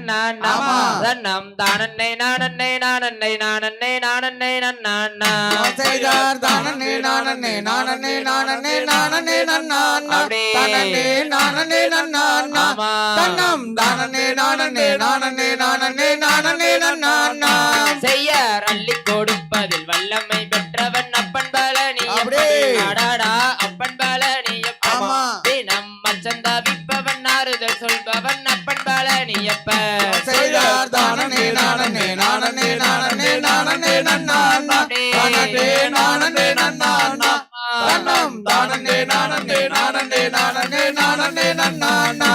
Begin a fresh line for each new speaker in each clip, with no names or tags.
தன்னம் தானன்னை நானன்னை நானன்னை நானன்னை நானன்னை நன்னா
செய்தார் தானே நானே நானே நானே நானே நன்னா தானே நானே நன்னா தன்னம் தானே நானே நானே நானே நானே நன்னா
செய்ய அள்ளி கொடுப்பதில் வல்லமை பெற்றவன் அப்பன் பழனி அடாடா அப்பன் பழனி தினம் மச்சந்தா விப்பவன் ஆறுதல் சொல்பவன் அப்பன் பழனியப்ப
செய்தார் தானே நானே நானே நானே நானே நன்னா தானே நானே நன்னா தன்னம் தானே நானே நானே நானே நானே நன்னா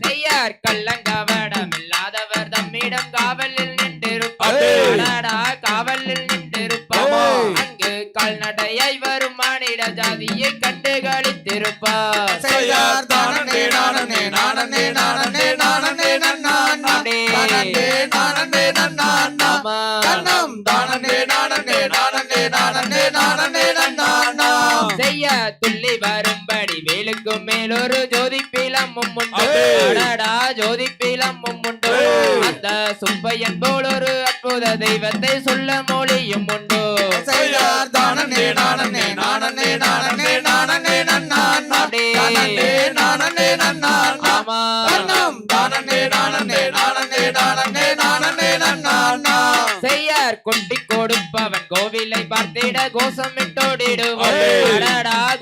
செய்யார் கள்ளங்கவடம் இல்லாதவர் தம்மிடம் காவலில் நின்றிருப்பார் காவலில் நின்றிருப்பார் அங்கு கால்நடையை வரும் மானிட ஜாதியை கண்டு களித்திருப்பார்
செய்யார் தானே நானே நானே நானே நானே நன்னா தானே நானே நன்னா தன்னம் தானே நானே நானே நானே நானே நன்னா
செய்ய துள்ளி வரும்படி வேலுக்கும் மேலொரு ஜோதி பீலமும் உண்டு ஜோதி பீலமும் உண்டு அந்த சுப்பையன் போல் ஒரு அற்புத தெய்வத்தை சொல்ல மொழியும் உண்டு
செய்யார் தானே நானே நானே நானே நானே நன்னா தானே நானே நன்னா தன்னம் தானே நானே நானே நானே நானே நன்னா
செய்யார் கொட்டி கொடுப்பவன் கோவிலை பார்த்திட கோஷமிட்டோடிடுவோம்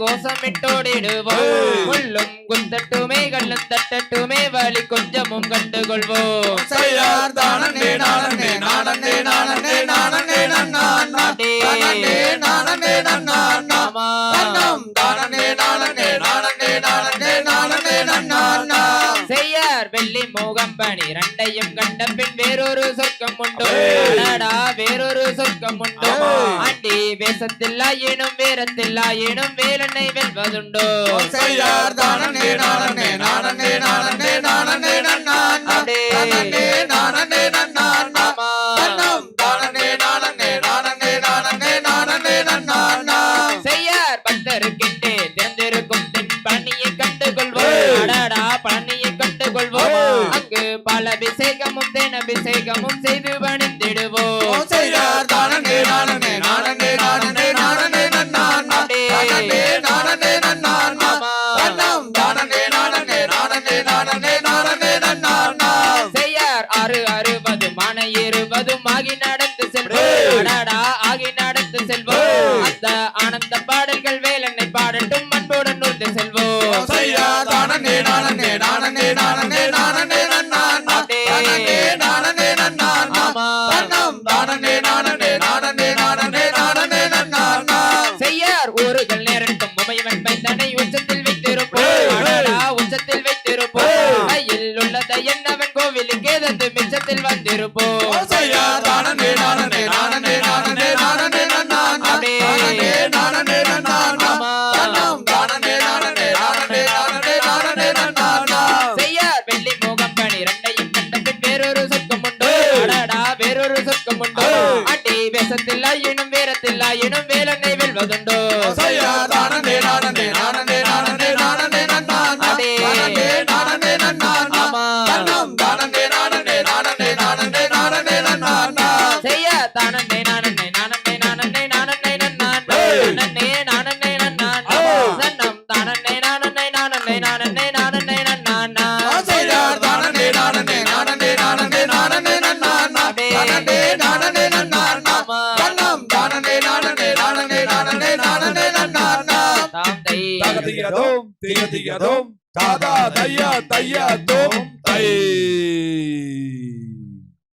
கோஷமிட்டோடிடுவோம் முள்ளும் குந்தட்டுமே கல்லும் தட்டட்டுமே வழி கொஞ்சமும் கண்டுகொள்வோம்
செய்யார் தானே நானே நானே நானே நானே நன்னா தானே நானே நன்னா தன்னம் தானே நானே நானே நானே நானே நன்னா
செய்யார் வெள்ளி மோகம் பணி ரெண்டையும் கண்ட பின் வேறொரு சொர்க்கம் உண்டு வேறொரு சொர்க்கம் உண்டு ஆண்டி வேஷத்தில் ஆயினும் வேரத்தில் ஆயினும் வேலனை வெல்வதுண்டோ
செய்யார் தானே நானே நானே நானே நானே நன்னா தானே நானே நன்னா தன்னம் தானே நானே நானே நானே நானே நன்னா
செய்யார் பக்தருக்கிட்டே திறந்திருக்கும் தென் பழனியை கண்டுகொள்வோம் பழனியை கண்டுகொள்வோம் அங்கு பல அபிஷேகமும் தேன் அபிஷேகமும் செய்து பணிந்திடுவோம்
செய்யார் தானே நானே நானே நானே நானே நன்னா தானே நானே நன்னா தன்னம் தானே நானே நானே நானே நானே நன்னா
செய்யார் 660 மனை 20 ஆகி நடந்து செல்வோம் ஆகி நடந்து செல்வோம் அந்த ஆனந்த பாடல்கள் வேலனை பாடட்டும் அன்புடன் நூழ்ந்து செல்வோம்
செய்யார் தானே நானே நானே நானே நானே நன்னா தானே நானே நன்னா தன்னம் தானே நானே நானே நானே நானே நன்னா
செய்யார் ஊர்கள் நேரட்டும் உமையவன் தன்னை உச்சத்தில் வைத்திருப்போம் உச்சத்தில் வைத்திருப்போம் கையில் உள்ளதை என்னவன் கோவிலுக்கு தந்து மிச்சத்தில் வந்திருப்போம்
செய்யார் தானே நானே நானே நானே நானே நன்னா தானே நானே நன்னா தன்னம் தானே நானே நானே நானே நானே நன்னா
செய்யார் வெள்ளி மோகம் பணி ரெண்டையும் கண்ட பின் வேறொரு சொர்க்கம் உண்டு வேறொரு சொர்க்கம் உண்டு அடி வேஷத்தில் ஆயினும் வேரத்தில் ஆயினும் வேலனை வெல்வதுண்டோ
செய்யார் தானே நானே நானே நானே நானே நன்னா தானே நானே நன்னா தன்னம் தானே நானே நானே நானே நானே நன்னா
செய்ய தானே நானே நானே நானே நானே நன்னா நானே நானே நன்னா தன்னம் தானே நானே நானே நானே நானே நன்னா
செய்யார் தானே நானே நானே நானே நானே நன்னா தானே நானே நன்னா தன்னம் தானே நானே நானே நானே நானே நன்னா
தாம் தை
தகதியதோம் திகதியதோம் தாதா தையா தையா தோம் தை